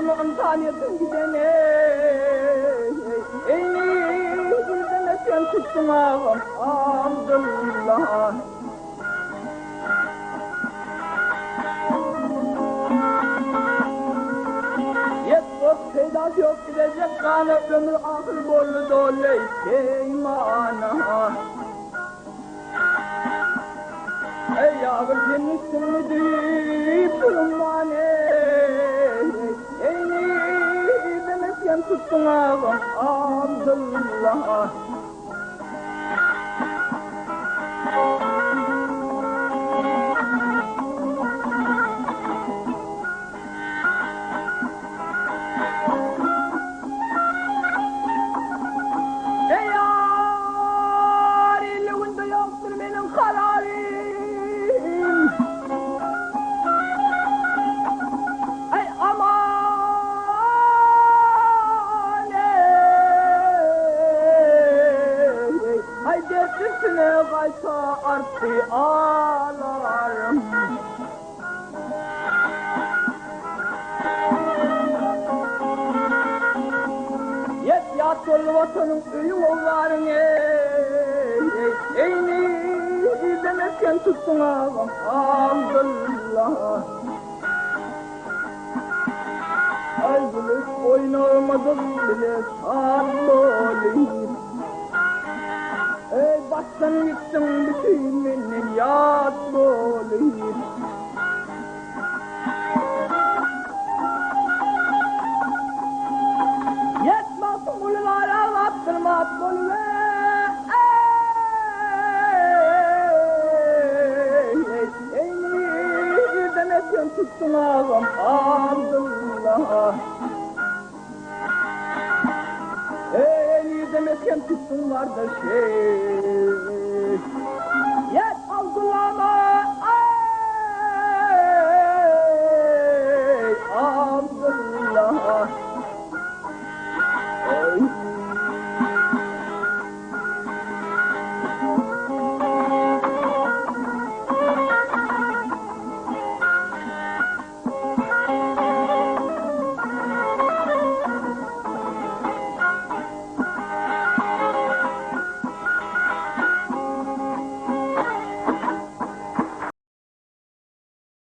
olma imkaniyetin gidene. Eyni yüzüne sen tuttun ağam Abdullah. Peydası yok gidecek kanı ömür ahır borlu dole peymana. Ey yavrum senin üstünü deyip durmane. Eyni demesken tuttun ağam Abdullah. Üstüne kaysa arttı ağlarım. Yet yat yolu vatanın öyüm oğulların eyni demezken tuttun ağam Abdullah. Ay gülüş oynamadım bile sabboluyum. Ey baştan yıktın bütün benim yat boluyum. Yetmezsin ululara attırmat boluyum. Ey demezken tuttun ağam Abdullah. Demezken tuttun kardeşim.